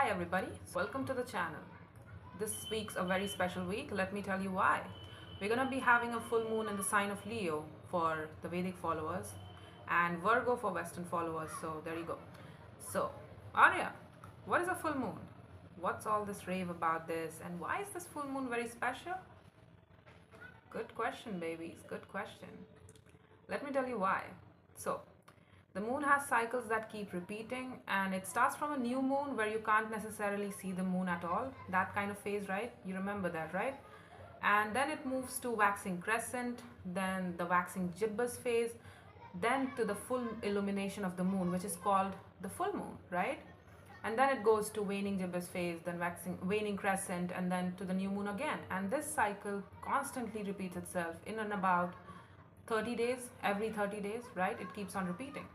Hi everybody, welcome to the channel. This week's a very special week. Let me tell you why. We're gonna be having a full moon in the sign of Leo for the Vedic followers and Virgo for Western followers. So there you go. So, Arya, what is a full moon? What's all this rave about this, and why is this full moon very special? Good question, babies. Good question. Let me tell you why. So, the moon has cycles that keep repeating, and it starts from a new moon where you can't necessarily see the moon at all. That kind of phase, right? You remember that, right? And then it moves to waxing crescent, then the waxing gibbous phase, then to the full illumination of the moon, which is called the full moon, right? And then it goes to waning gibbous phase, then waning crescent, and then to the new moon again. And this cycle constantly repeats itself in and about 30 days, every 30 days, right? It keeps on repeating.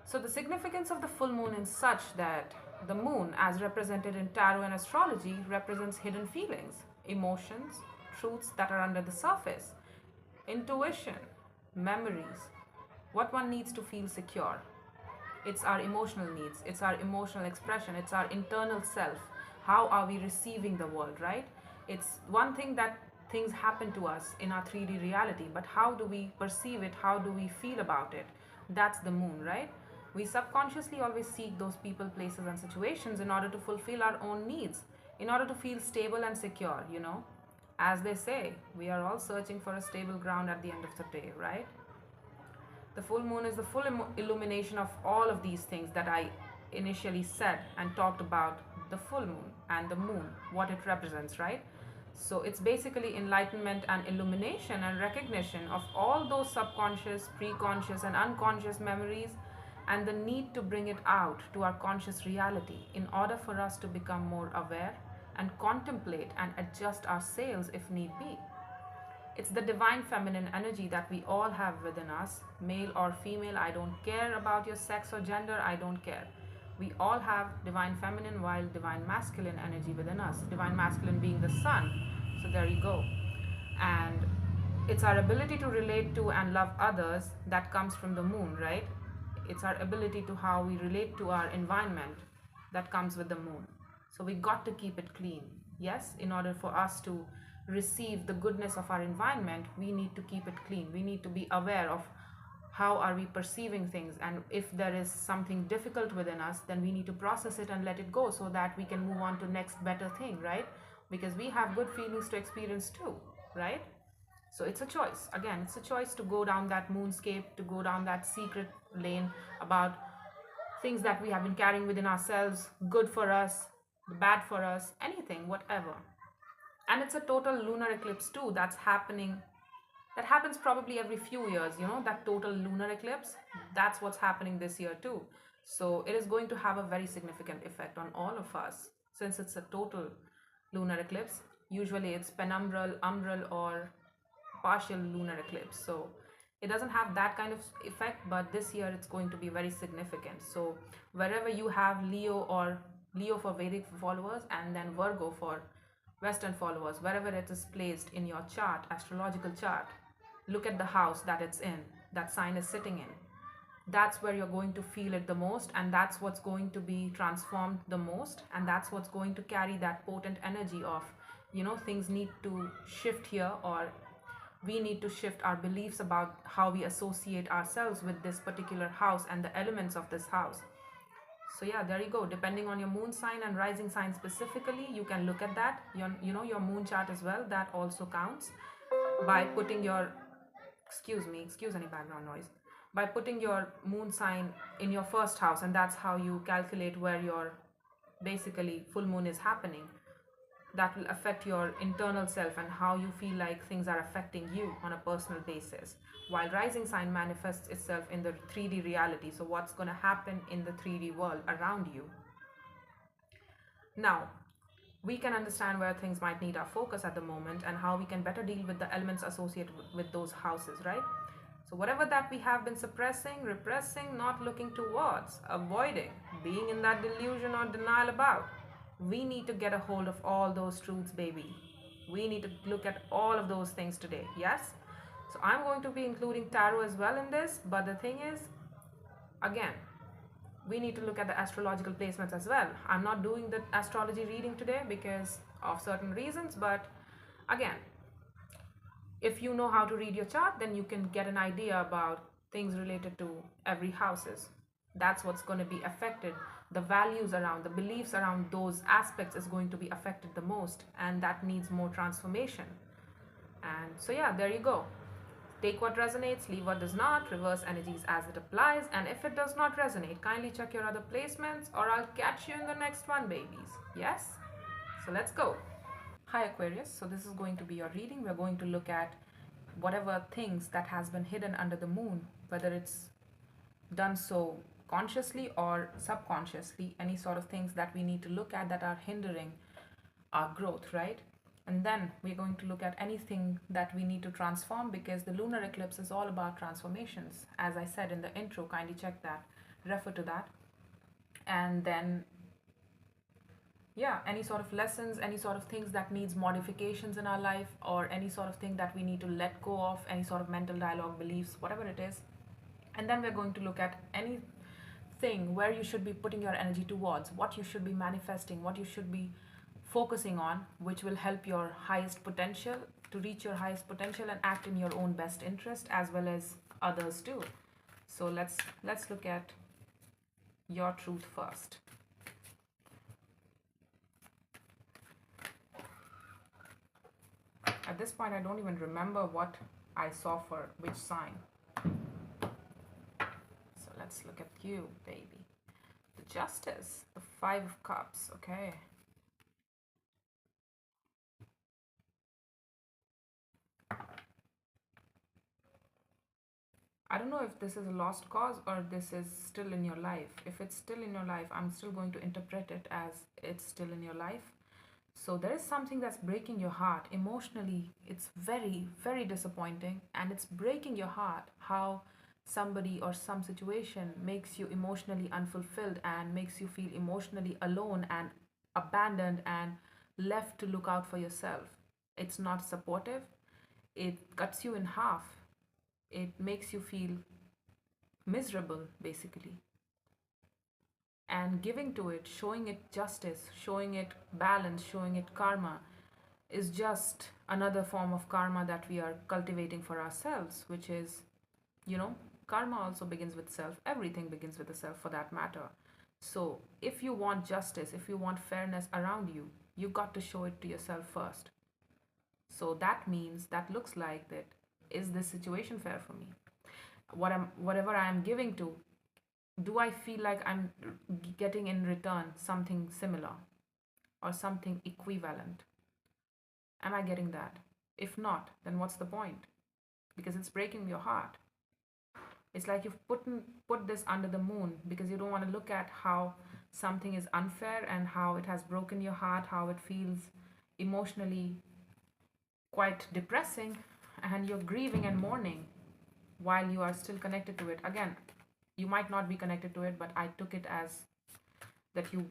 So the significance of the full moon is such that the moon, as represented in tarot and astrology, represents hidden feelings, emotions, truths that are under the surface, intuition, memories, what one needs to feel secure. It's our emotional needs, it's our emotional expression, it's our internal self. How are we receiving the world, right? It's one thing that things happen to us in our 3D reality, but how do we perceive it? How do we feel about it? That's the moon, right? We subconsciously always seek those people, places, and situations in order to fulfill our own needs, in order to feel stable and secure, As they say, we are all searching for a stable ground at the end of the day, right? The full moon is the full illumination of all of these things that I initially said and talked about the full moon and the moon, what it represents, right? So it's basically enlightenment and illumination and recognition of all those subconscious, preconscious, and unconscious memories, and the need to bring it out to our conscious reality in order for us to become more aware and contemplate and adjust our sails if need be. It's the divine feminine energy that we all have within us, male or female. I don't care about your sex or gender, I don't care. We all have divine feminine while divine masculine energy within us, divine masculine being the sun. So there you go. And it's our ability to relate to and love others that comes from the moon, right? It's our ability to how we relate to our environment that comes with the moon. So we got to keep it clean. Yes, in order for us to receive the goodness of our environment, we need to keep it clean. We need to be aware of how are we perceiving things, and if there is something difficult within us, then we need to process it and let it go so that we can move on to next better thing, right? Because we have good feelings to experience too, right? So it's a choice. Again, it's a choice to go down that moonscape, to go down that secret lane about things that we have been carrying within ourselves, good for us, bad for us, anything, whatever. And it's a total lunar eclipse too that's happening. That happens probably every few years, that total lunar eclipse. That's what's happening this year too. So it is going to have a very significant effect on all of us since it's a total lunar eclipse. Usually it's penumbral, umbral, or partial lunar eclipse. So it doesn't have that kind of effect, but this year it's going to be very significant. So wherever you have Leo for Vedic followers, and then Virgo for Western followers, wherever it is placed in your chart, astrological chart, look at the house that it's in, that sign is sitting in. That's where you're going to feel it the most, and that's what's going to be transformed the most, and that's what's going to carry that potent energy of, things need to shift here, or we need to shift our beliefs about how we associate ourselves with this particular house and the elements of this house. So yeah, there you go. Depending on your moon sign and rising sign specifically, you can look at that. Your moon chart as well. That also counts by putting your, excuse any background noise, by putting your moon sign in your first house, and that's how you calculate where your basically full moon is happening. That will affect your internal self and how you feel like things are affecting you on a personal basis. While rising sign manifests itself in the 3D reality, so what's going to happen in the 3D world around you. Now, we can understand where things might need our focus at the moment and how we can better deal with the elements associated with those houses, right? So whatever that we have been suppressing, repressing, not looking towards, avoiding, being in that delusion or denial about, we need to get a hold of all those truths, baby. We need to look at all of those things today, yes? So I'm going to be including tarot as well in this, but the thing is, again, we need to look at the astrological placements as well. I'm not doing the astrology reading today because of certain reasons, but again, if you know how to read your chart, then you can get an idea about things related to every houses. That's what's going to be affected. The values around, the beliefs around those aspects is going to be affected the most, and that needs more transformation. And so yeah, there you go. Take what resonates, leave what does not, reverse energies as it applies, and if it does not resonate, kindly check your other placements, or I'll catch you in the next one, babies. Yes? So let's go. Hi Aquarius, so this is going to be your reading. We're going to look at whatever things that has been hidden under the moon, whether it's done so consciously or subconsciously, any sort of things that we need to look at that are hindering our growth, right? And then we're going to look at anything that we need to transform, because the lunar eclipse is all about transformations. As I said in the intro, kindly check that, refer to that. And then yeah, any sort of lessons, any sort of things that needs modifications in our life, or any sort of thing that we need to let go of, any sort of mental dialogue, beliefs, whatever it is. And then we're going to look at anything where you should be putting your energy towards, what you should be manifesting, what you should be focusing on, which will help your highest potential, to reach your highest potential and act in your own best interest as well as others too. So let's look at your truth first. At this point, I don't even remember what I saw for which sign. So let's look at you, baby. The Justice, the Five of Cups, okay. I don't know if this is a lost cause or this is still in your life. If it's still in your life, I'm still going to interpret it as it's still in your life. So there is something that's breaking your heart emotionally. It's very, very disappointing, and it's breaking your heart how somebody or some situation makes you emotionally unfulfilled and makes you feel emotionally alone and abandoned and left to look out for yourself. It's not supportive. It cuts you in half. It makes you feel miserable, basically. And giving to it, showing it justice, showing it balance, showing it karma, is just another form of karma that we are cultivating for ourselves, which is, karma also begins with self. Everything begins with the self, for that matter. So if you want justice, if you want fairness around you, you got to show it to yourself first. So that means, that looks like that, is this situation fair for me? Whatever I am giving to, do I feel like I'm getting in return something similar or something equivalent? Am I getting that? If not, then what's the point? Because it's breaking your heart. It's like you've put this under the moon because you don't want to look at how something is unfair and how it has broken your heart, how it feels emotionally quite depressing, and you're grieving and mourning while you are still connected to it. Again, you might not be connected to it, but I took it as that you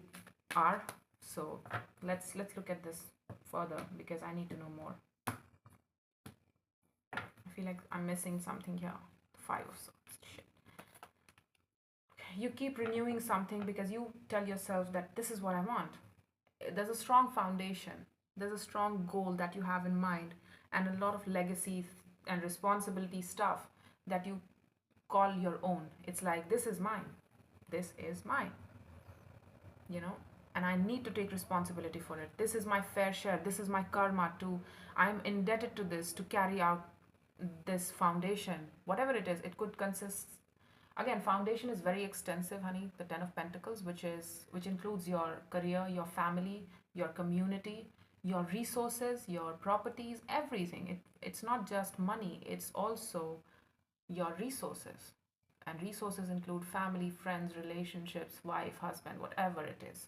are. So let's look at this further, because I need to know more. I feel like I'm missing something here. The Five of Swords. Shit. You keep renewing something because you tell yourself that this is what I want. There's a strong foundation. There's a strong goal that you have in mind, and a lot of legacy and responsibility stuff that you call your own. It's like, this is mine. This is mine. And I need to take responsibility for it. This is my fair share. This is my karma to, I'm indebted to this to carry out this foundation. Whatever it is, it could consist. Again, foundation is very extensive, honey. The Ten of Pentacles, which includes your career, your family, your community, your resources, your properties, everything. It's not just money. It's also your resources. And resources include family, friends, relationships, wife, husband, whatever it is.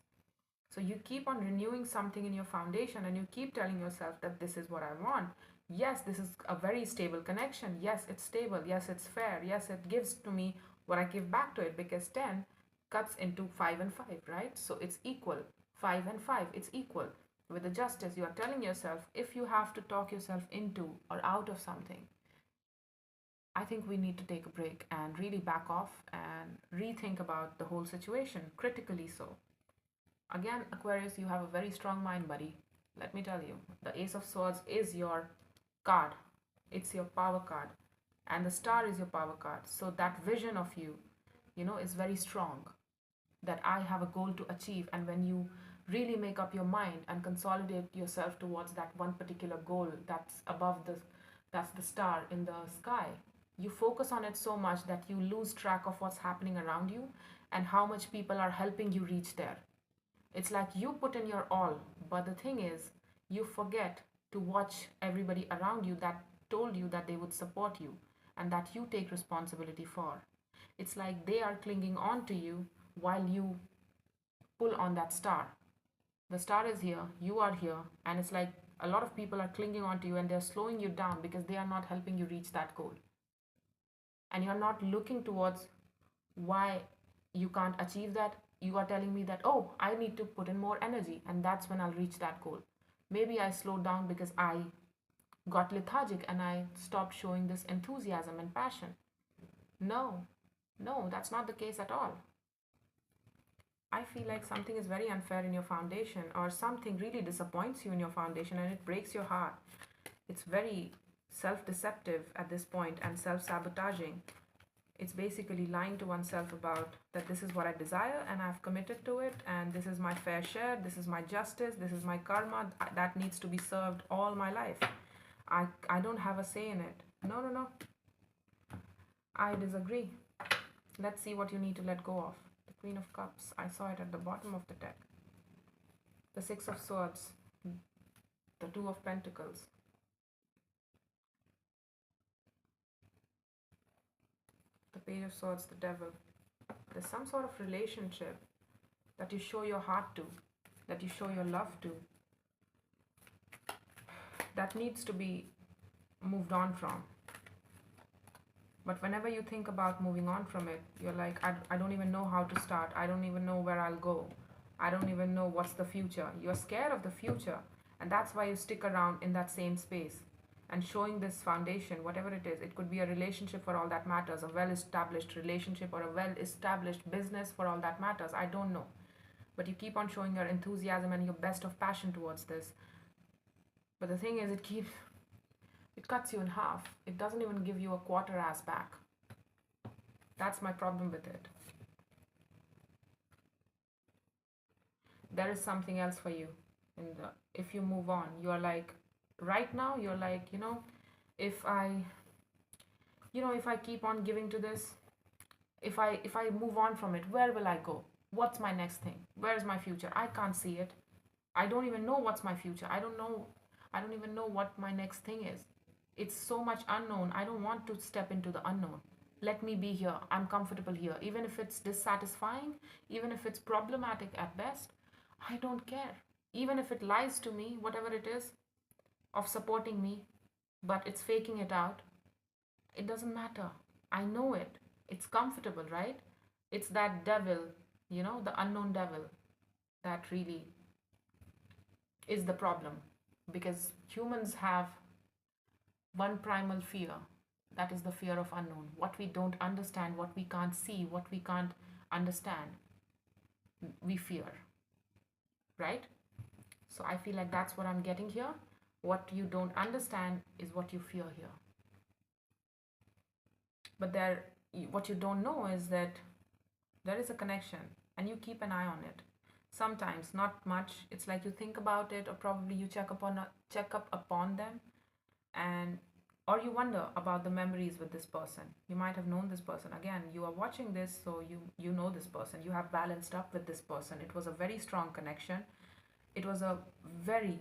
So you keep on renewing something in your foundation, and you keep telling yourself that this is what I want. Yes, this is a very stable connection. Yes, it's stable. Yes, it's fair. Yes, it gives to me what I give back to it, because 10 cuts into 5 and 5, right? So it's equal. 5 and 5, it's equal. With the Justice, you are telling yourself, if you have to talk yourself into or out of something, I think we need to take a break and really back off and rethink about the whole situation, critically so. Again, Aquarius, you have a very strong mind, buddy. Let me tell you, the Ace of Swords is your card, it's your power card, and the Star is your power card. So, that vision of you, is very strong. That I have a goal to achieve, and when you really make up your mind and consolidate yourself towards that one particular goal that's the star in the sky, you focus on it so much that you lose track of what's happening around you and how much people are helping you reach there. It's like you put in your all, but the thing is, you forget to watch everybody around you that told you that they would support you and that you take responsibility for. It's like they are clinging on to you while you pull on that star. The star is here, you are here, and it's like a lot of people are clinging on to you and they're slowing you down because they are not helping you reach that goal. And you're not looking towards why you can't achieve that. You are telling me that, oh, I need to put in more energy, and that's when I'll reach that goal. Maybe I slowed down because I got lethargic and I stopped showing this enthusiasm and passion. No, no, that's not the case at all. I feel like something is very unfair in your foundation, or something really disappoints you in your foundation and it breaks your heart. It's very self deceptive at this point and self sabotaging. It's basically lying to oneself about that this is what I desire and I've committed to it, and this is my fair share, this is my justice, this is my karma that needs to be served all my life. I don't have a say in it. No, no, no. I disagree. Let's see what you need to let go of. The Queen of Cups. I saw it at the bottom of the deck. The Six of Swords. The Two of Pentacles. The Page of Swords, the Devil. There's some sort of relationship that you show your heart to, that you show your love to, that needs to be moved on from. But whenever you think about moving on from it, you're like, I don't even know how to start. I don't even know where I'll go. I don't even know what's the future. You're scared of the future. And that's why you stick around in that same space. And showing this foundation, whatever it is, it could be a relationship for all that matters, a well-established relationship or a well-established business for all that matters. I don't know. But you keep on showing your enthusiasm and your best of passion towards this. But the thing is, it cuts you in half. It doesn't even give you a quarter as back. That's my problem with it. There is something else for you. If you move on, you're like, right now, you're like, if I keep on giving to this, if I move on from it, where will I go? What's my next thing? Where's my future? I can't see it. I don't even know what's my future. I don't even know what my next thing is. It's so much unknown. I don't want to step into the unknown. Let me be here. I'm comfortable here. Even if it's dissatisfying, even if it's problematic at best, I don't care. Even if it lies to me, whatever it is, of supporting me, but it's faking it out, it doesn't matter. I know it. It's comfortable, right? It's that devil, the unknown devil, that really is the problem. Because humans have one primal fear, that is the fear of unknown. What we don't understand, what we can't see, what we can't understand, we fear, right? So I feel like that's what I'm getting here. What you don't understand is what you fear here. But what you don't know is that there is a connection and you keep an eye on it. Sometimes, not much. It's like you think about it, or probably you check up upon them, or you wonder about the memories with this person. You might have known this person. Again, you are watching this, so you know this person. You have balanced up with this person. It was a very strong connection. It was a very,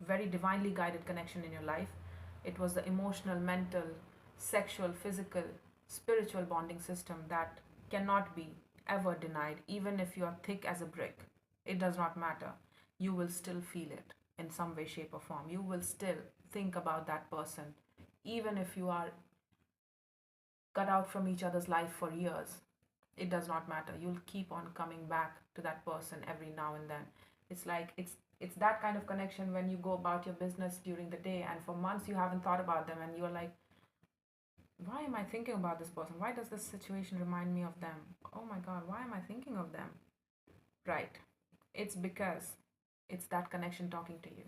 very divinely guided connection in your life. It was the emotional, mental, sexual, physical, spiritual bonding system that cannot be ever denied. Even if you're thick as a brick, it does not matter. You will still feel it in some way, shape, or form. You will still think about that person, even if you are cut out from each other's life for years. It does not matter. You'll keep on coming back to that person every now and then. It's like it's that kind of connection when you go about your business during the day and for months you haven't thought about them and you're like, why am I thinking about this person? Why does this situation remind me of them? Oh my God, why am I thinking of them? Right. It's because it's that connection talking to you.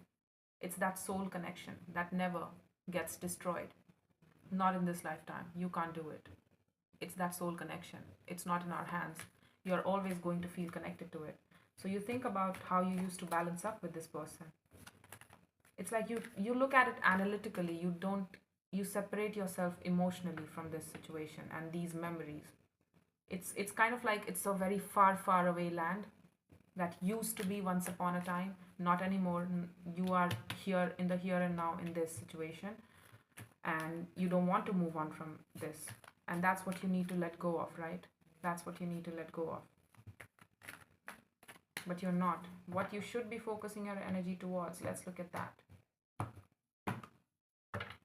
It's that soul connection that never gets destroyed. Not in this lifetime. You can't do it. It's that soul connection. It's not in our hands. You're always going to feel connected to it. So you think about how you used to balance up with this person. It's like you look at it analytically. You separate yourself emotionally from this situation and these memories. It's kind of like it's a very far away land that used to be once upon a time, not anymore. You are here in the here and now in this situation, and you don't want to move on from this. And that's what you need to let go of, right? That's what you need to let go of. But you're not. What you should be focusing your energy towards, let's look at that.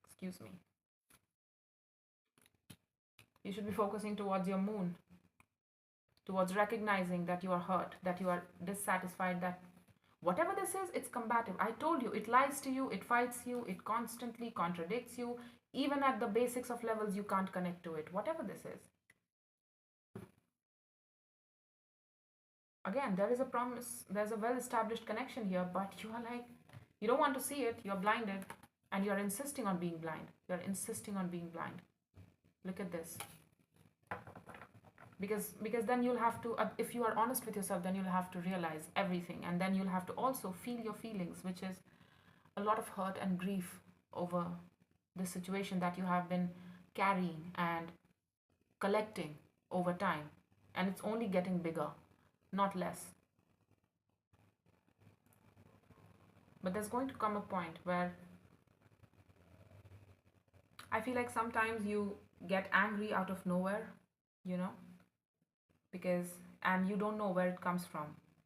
Excuse me. You should be focusing towards your moon, towards recognizing that you are hurt, that you are dissatisfied, that whatever this is, it's combative. I told you, it lies to you, it fights you, it constantly contradicts you. Even at the basics of levels, you can't connect to it, whatever this is. Again, there is a promise, there's a well-established connection here, but you are like, you don't want to see it, you're blinded, and you're insisting on being blind. You're insisting on being blind. Look at this. Because then you'll have to, if you are honest with yourself, then you'll have to realize everything, and then you'll have to also feel your feelings, which is a lot of hurt and grief over the situation that you have been carrying and collecting over time, and it's only getting bigger, not less. But there's going to come a point where I feel like sometimes you get angry out of nowhere, you know, and you don't know where it comes from,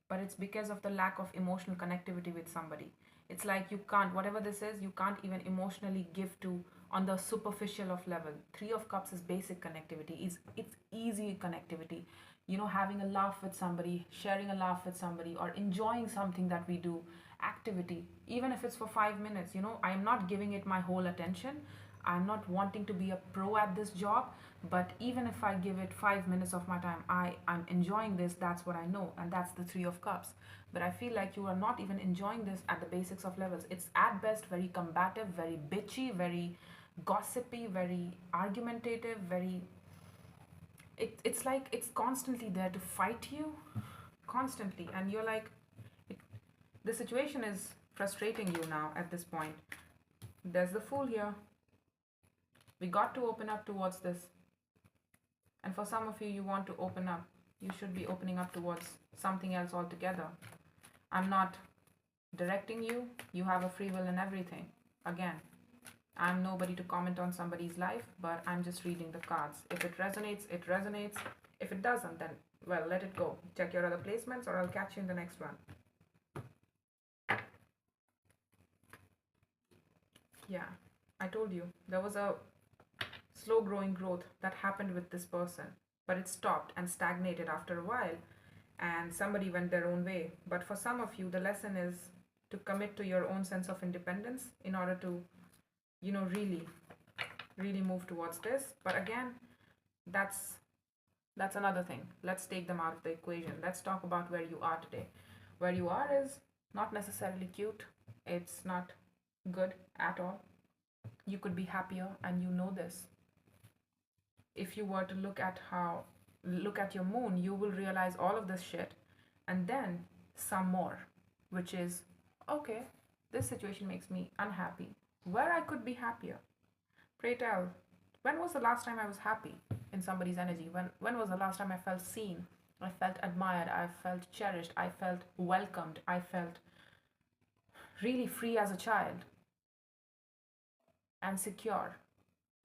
but it's because of the lack of emotional connectivity with somebody. It's like you can't, whatever this is, you can't even emotionally give to on the superficial of level. Three of Cups is basic connectivity. It's easy connectivity. You know, having a laugh with somebody, sharing a laugh with somebody, or enjoying something that we do, activity, even if it's for 5 minutes. You know, I am not giving it my whole attention. I'm not wanting to be a pro at this job, but even if I give it 5 minutes of my time, I'm enjoying this. That's what I know, and that's the Three of Cups. But I feel like you are not even enjoying this at the basics of levels. It's at best very combative, very bitchy, very gossipy, very argumentative, very it's like it's constantly there to fight you, constantly, and you're like it, the situation is frustrating you now at this point. There's the Fool here. We got to open up towards this. And for some of you, you want to open up. You should be opening up towards something else altogether. I'm not directing you. You have a free will and everything. Again, I'm nobody to comment on somebody's life, but I'm just reading the cards. If it resonates, it resonates. If it doesn't, then, well, let it go. Check your other placements, or I'll catch you in the next one. Yeah, I told you. There was a slow growing growth that happened with this person, but it stopped and stagnated after a while, and somebody went their own way. But for some of you, the lesson is to commit to your own sense of independence in order to, you know, really move towards this. But again, that's another thing. Let's take them out of the equation. Let's talk about where you are today. Where you are is not necessarily cute. It's not good at all. You could be happier, and you know this. If you were to look at your moon, you will realize all of this shit, and then some more, which is, okay, this situation makes me unhappy, where I could be happier. Pray tell, when was the last time I was happy in somebody's energy? When was the last time I felt seen, I felt admired, I felt cherished, I felt welcomed, I felt really free as a child and secure,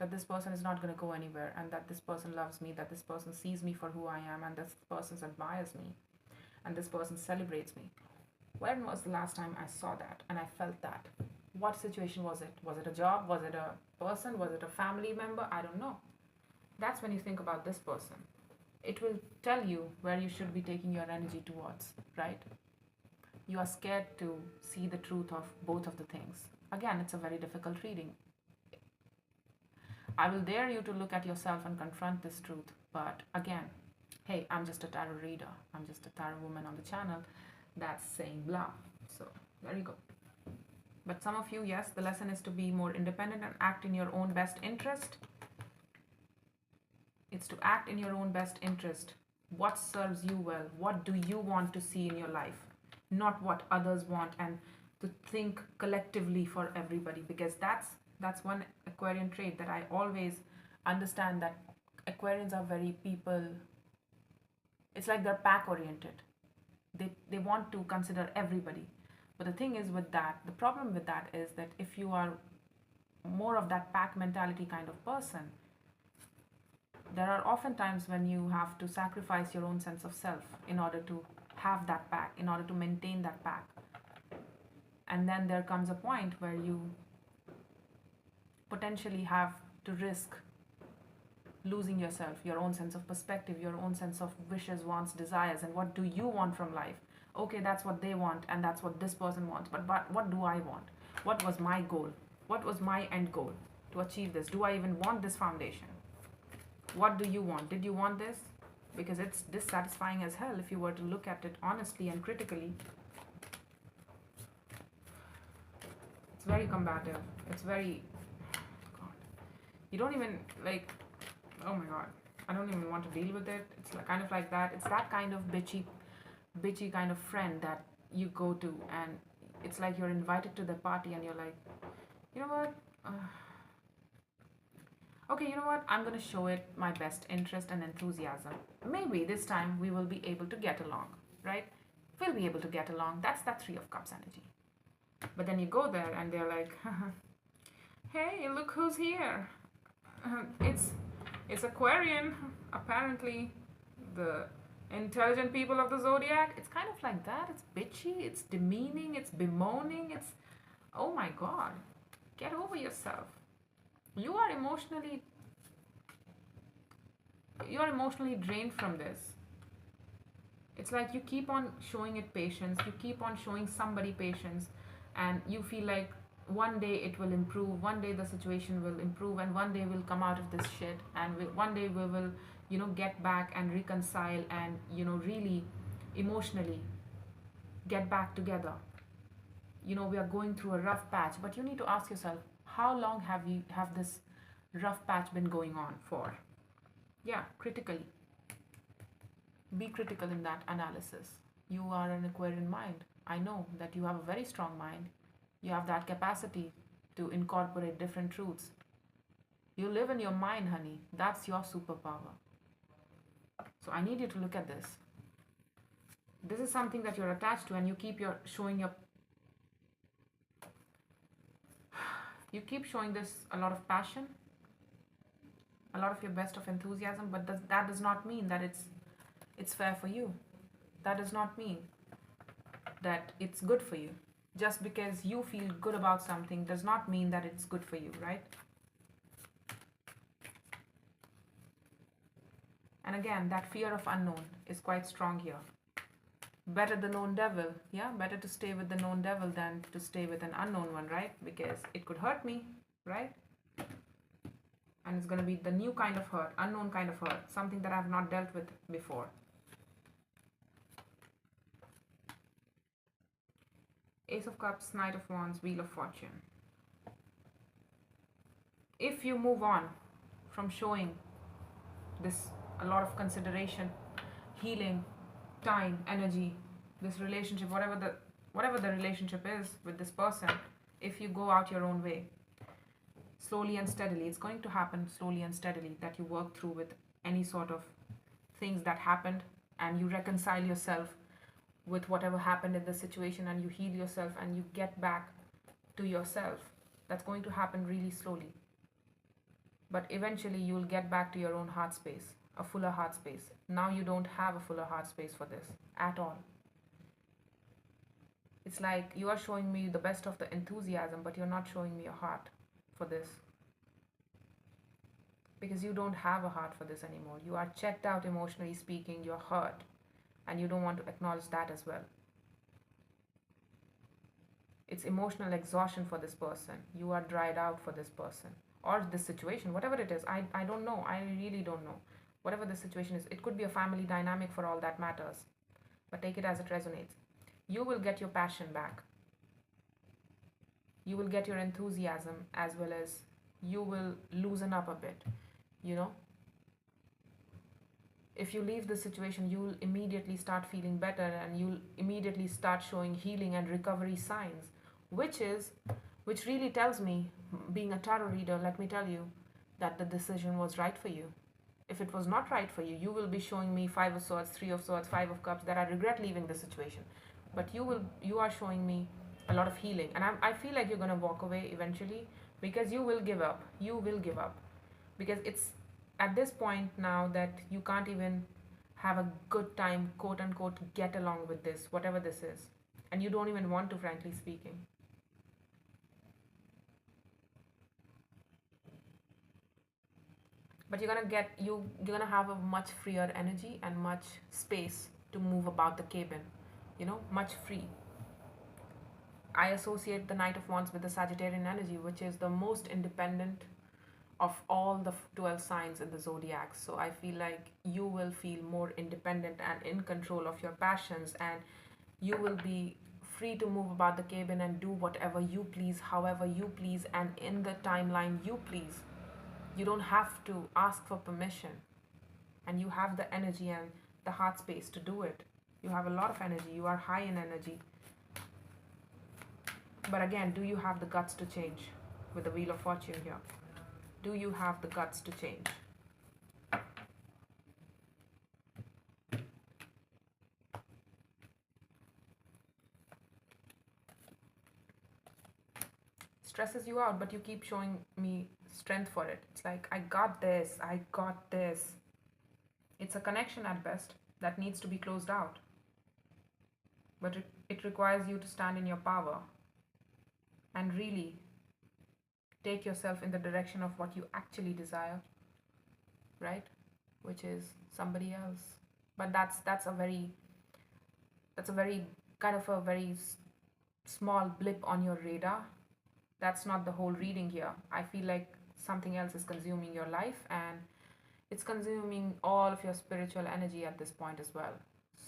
that this person is not going to go anywhere, and that this person loves me, that this person sees me for who I am, and this person admires me, and this person celebrates me? When was the last time I saw that and I felt that? What situation was it? Was it a job? Was it a person? Was it a family member? I don't know. That's when you think about this person. It will tell you where you should be taking your energy towards, right? You are scared to see the truth of both of the things. Again, it's a very difficult reading. I will dare you to look at yourself and confront this truth. But again, hey, I'm just a tarot reader. I'm just a tarot woman on the channel that's saying blah. So there you go. But some of you, yes, the lesson is to be more independent and act in your own best interest. It's to act in your own best interest. What serves you well? What do you want to see in your life? Not what others want, and to think collectively for everybody, because that's one Aquarian trait that I always understand, that Aquarians are very people, it's like they're pack oriented. They want to consider everybody. But the thing is with that, the problem with that is that if you are more of that pack mentality kind of person, there are often times when you have to sacrifice your own sense of self in order to have that pack, in order to maintain that pack. And then there comes a point where you potentially have to risk losing yourself, your own sense of perspective, your own sense of wishes, wants, desires, and what do you want from life. Okay, that's what they want and that's what this person wants, but what do I want? What was my goal? What was my end goal to achieve this? Do I even want this foundation? What do you want? Did you want this? Because it's dissatisfying as hell if you were to look at it honestly and critically. It's very combative. It's very, God, you don't even like, oh my God, I don't even want to deal with it. It's like, kind of like that. It's that kind of bitchy kind of friend that you go to, and it's like you're invited to the party and you're like, you know what? Okay, you know what? I'm going to show it my best interest and enthusiasm. Maybe this time we will be able to get along, right? We'll be able to get along. That's that Three of Cups energy. But then you go there and they're like, hey, look who's here. It's Aquarian, apparently the intelligent people of the zodiac. It's kind of like that. It's bitchy, it's demeaning, it's bemoaning, it's, oh my God, get over yourself. You are emotionally drained from this. It's like you keep on showing it patience, you keep on showing somebody patience, and you feel like one day it will improve, one day the situation will improve, and one day we'll come out of this shit, and one day we will, you know, get back and reconcile and, you know, really emotionally get back together. You know, we are going through a rough patch, but you need to ask yourself, how long have this rough patch been going on for? Yeah, critically. Be critical in that analysis. You are an Aquarian mind. I know that you have a very strong mind. You have that capacity to incorporate different truths. You live in your mind, honey. That's your superpower. So I need you to look at this. This is something that you're attached to, and you keep showing this a lot of passion, a lot of your best of enthusiasm, but that does not mean that it's fair for you. That does not mean that it's good for you. Just because you feel good about something does not mean that it's good for you, right? And again, that fear of unknown is quite strong here. Better the known devil, yeah? Better to stay with the known devil than to stay with an unknown one, right? Because it could hurt me, right? And it's going to be the new kind of hurt, unknown kind of hurt, something that I've not dealt with before. Ace of Cups, Knight of Wands, Wheel of Fortune. If you move on from showing this a lot of consideration, healing, time, energy, this relationship, whatever the relationship is with this person, if you go out your own way, slowly and steadily, it's going to happen slowly and steadily, that you work through with any sort of things that happened, and you reconcile yourself with whatever happened in the situation, and you heal yourself and you get back to yourself. That's going to happen really slowly. But eventually you will get back to your own heart space, a fuller heart space. Now you don't have a fuller heart space for this at all. It's like you are showing me the best of the enthusiasm, but you're not showing me a heart for this. Because you don't have a heart for this anymore. You are checked out emotionally speaking, you're hurt, and you don't want to acknowledge that as well. It's emotional exhaustion for this person. You are dried out for this person. or this situation, whatever it is. I don't know. I really don't know. Whatever the situation is, it could be a family dynamic for all that matters. But take it as it resonates. You will get your passion back. You will get your enthusiasm, as well as you will loosen up a bit. You know, if you leave the situation, you'll immediately start feeling better, and you'll immediately start showing healing and recovery signs, which really tells me, being a tarot reader, let me tell you that the decision was right for you. If it was not right for you, you will be showing me Five of Swords, Three of Swords, Five of Cups, that I regret leaving the situation. But you are showing me a lot of healing, and I feel like you're going to walk away eventually, because you will give up. You will give up, because it's at this point now that you can't even have a good time, quote unquote, get along with this, whatever this is, and you don't even want to, frankly speaking. But you're gonna have a much freer energy and much space to move about the cabin, much free. I associate the Knight of Wands with the Sagittarian energy, which is the most independent of all the 12 signs in the zodiac. So I feel like you will feel more independent and in control of your passions, and you will be free to move about the cabin and do whatever you please, however you please, and in the timeline you please. You don't have to ask for permission, and you have the energy and the heart space to do it. You have a lot of energy. You are high in energy. But again, do you have the guts to change? With the Wheel of Fortune here, do you have the guts to change? Stresses you out, but you keep showing me strength for it. It's like, I got this, I got this. It's a connection at best that needs to be closed out. But it requires you to stand in your power and really take yourself in the direction of what you actually desire, right? Which is somebody else. But that's a very kind of a very small blip on your radar. That's not the whole reading here. I feel like something else is consuming your life, and it's consuming all of your spiritual energy at this point as well.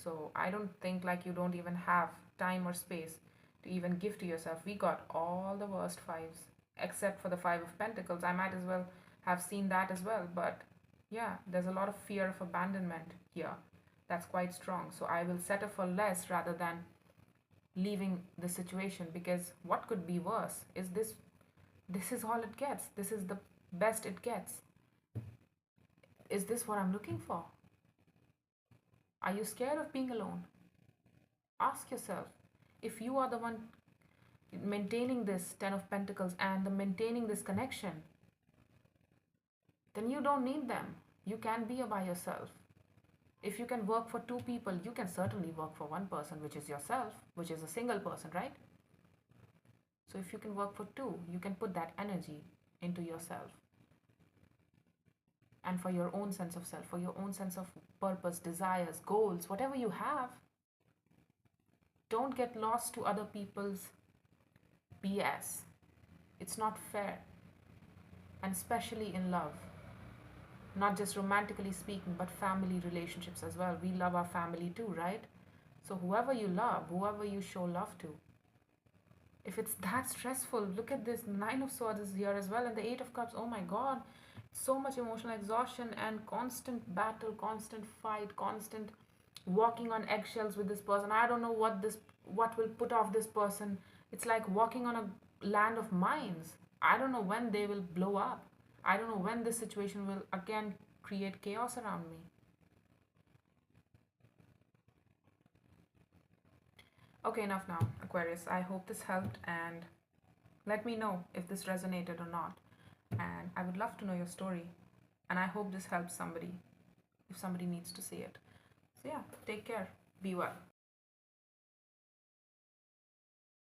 So I don't think like you don't even have time or space to even give to yourself. We got all the worst fives, except for the Five of Pentacles. I might as well have seen that as well. But yeah, there's a lot of fear of abandonment here. That's quite strong. So I will settle for less rather than leaving the situation, because what could be worse? This is all it gets. This is the best it gets. Is this what I'm looking for? Are you scared of being alone? Ask yourself. If you are the one maintaining this Ten of Pentacles and maintaining this connection, then you don't need them. You can be by yourself. If you can work for two people, you can certainly work for one person, which is yourself, which is a single person, right? So if you can work for two, you can put that energy into yourself. And for your own sense of self, for your own sense of purpose, desires, goals, whatever you have, don't get lost to other people's BS. It's not fair. And especially in love. Not just romantically speaking, but family relationships as well. We love our family too, right? So whoever you love, whoever you show love to, if it's that stressful, look at this. Nine of Swords is here as well, and the Eight of Cups. Oh my God, so much emotional exhaustion and constant battle, constant fight, constant walking on eggshells with this person. I don't know what will put off this person. It's like walking on a land of mines. I don't know when they will blow up. I don't know when this situation will again create chaos around me. Okay, enough now, Aquarius. I hope this helped, and let me know if this resonated or not. And I would love to know your story, and I hope this helps somebody if somebody needs to see it. So yeah, take care. Be well.